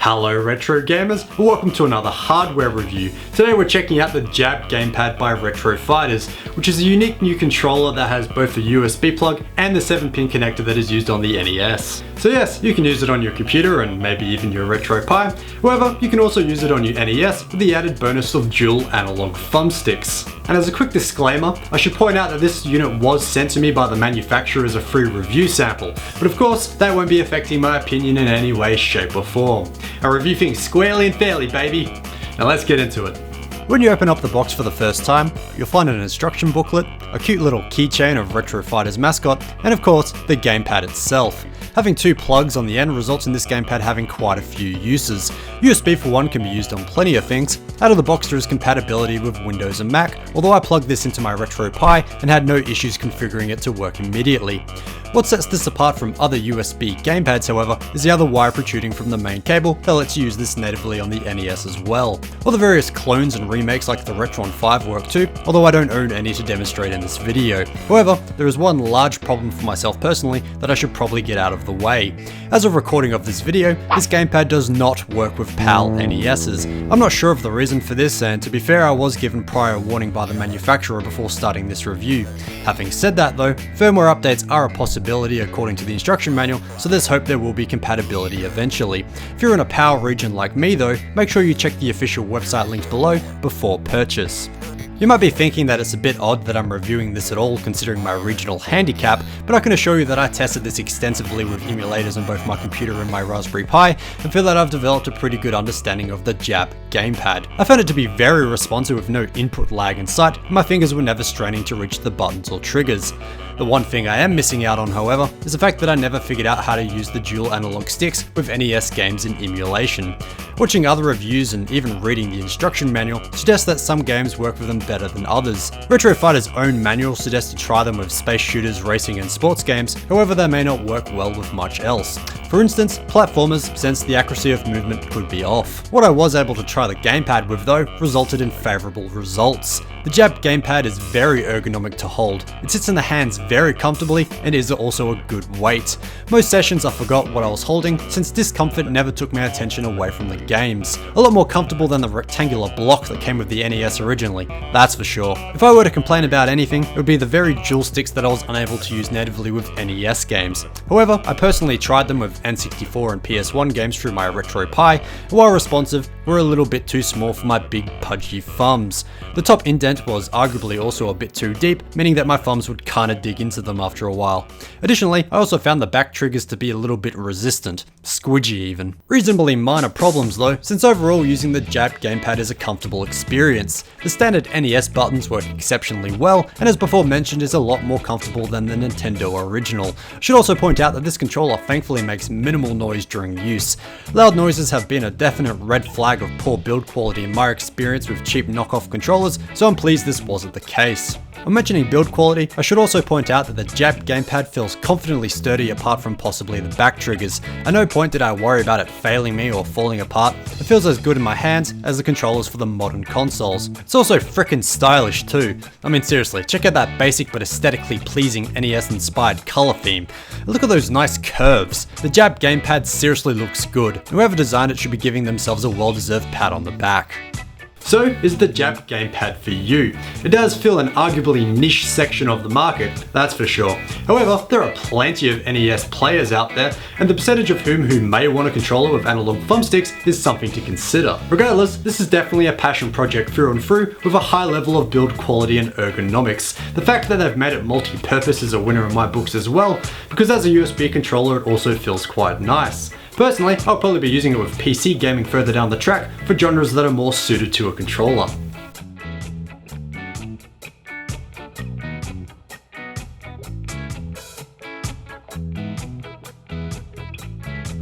Hello retro gamers, welcome to another hardware review. Today we're checking out the Jab Gamepad by Retro Fighters, which is a unique new controller that has both a USB plug and the 7-pin connector that is used on the NES. So yes, you can use it on your computer and maybe even your Retro Pi. However, you can also use it on your NES with the added bonus of dual analog thumbsticks. And as a quick disclaimer, I should point out that this unit was sent to me by the manufacturer as a free review sample, but of course that won't be affecting my opinion in any way, shape or form. I review things squarely and fairly, baby. Now let's get into it. When you open up the box for the first time, you'll find an instruction booklet, a cute little keychain of Retro Fighters mascot, and of course, the gamepad itself. Having two plugs on the end results in this gamepad having quite a few uses. USB for one can be used on plenty of things. Out of the box there is compatibility with Windows and Mac, although I plugged this into my Retro Pi and had no issues configuring it to work immediately. What sets this apart from other USB gamepads, however, is the other wire protruding from the main cable that lets you use this natively on the NES as well. All the various clones and remakes like the Retron 5 work too, although I don't own any to demonstrate in this video. However, there is one large problem for myself personally that I should probably get out of the way. As of recording of this video, this gamepad does not work with PAL NESs. I'm not sure of the reason for this, and to be fair, I was given prior warning by the manufacturer before starting this review. Having said that though, firmware updates are a possibility according to the instruction manual, so there's hope there will be compatibility eventually. If you're in a PAL region like me though, make sure you check the official website linked below before purchase. You might be thinking that it's a bit odd that I'm reviewing this at all considering my regional handicap, but I can assure you that I tested this extensively with emulators on both my computer and my Raspberry Pi, and feel that I've developed a pretty good understanding of the Jab Gamepad. I found it to be very responsive with no input lag in sight, and my fingers were never straining to reach the buttons or triggers. The one thing I am missing out on, however, is the fact that I never figured out how to use the dual analog sticks with NES games in emulation. Watching other reviews and even reading the instruction manual suggests that some games work with them better than others. Retro Fighter's own manual suggests to try them with space shooters, racing and sports games, however they may not work well with much else. For instance, platformers, since the accuracy of movement could be off. What I was able to try the gamepad with though, resulted in favourable results. The Jab Gamepad is very ergonomic to hold. It sits in the hands very comfortably and is also a good weight. Most sessions I forgot what I was holding since discomfort never took my attention away from the games. A lot more comfortable than the rectangular block that came with the NES originally, that's for sure. If I were to complain about anything, it would be the very dual sticks that I was unable to use natively with NES games. However, I personally tried them with N64 and PS1 games through my Retro Pi, and while responsive, were a little bit too small for my big pudgy thumbs. The top indent was arguably also a bit too deep, meaning that my thumbs would kinda dig into them after a while. Additionally, I also found the back triggers to be a little bit resistant, squidgy even. Reasonably minor problems though, since overall using the Jab Gamepad is a comfortable experience. The standard NES buttons work exceptionally well, and as before mentioned is a lot more comfortable than the Nintendo original. I should also point out that this controller thankfully makes minimal noise during use. Loud noises have been a definite red flag of poor build quality in my experience with cheap knockoff controllers, so I'm pleased this wasn't the case. When mentioning build quality, I should also point out that the Jab Gamepad feels confidently sturdy apart from possibly the back triggers. At no point did I worry about it failing me or falling apart. It feels as good in my hands as the controllers for the modern consoles. It's also frickin' stylish too. I mean seriously, check out that basic but aesthetically pleasing NES inspired color theme. Look at those nice curves. The Jab Gamepad seriously looks good. Whoever designed it should be giving themselves a well-deserved pat on the back. So, is the Jab Gamepad for you? It does fill an arguably niche section of the market, that's for sure. However, there are plenty of NES players out there, and the percentage of whom who may want a controller with analog thumbsticks is something to consider. Regardless, this is definitely a passion project through and through, with a high level of build quality and ergonomics. The fact that they've made it multi-purpose is a winner in my books as well, because as a USB controller it also feels quite nice. Personally, I'll probably be using it with PC gaming further down the track for genres that are more suited to a controller.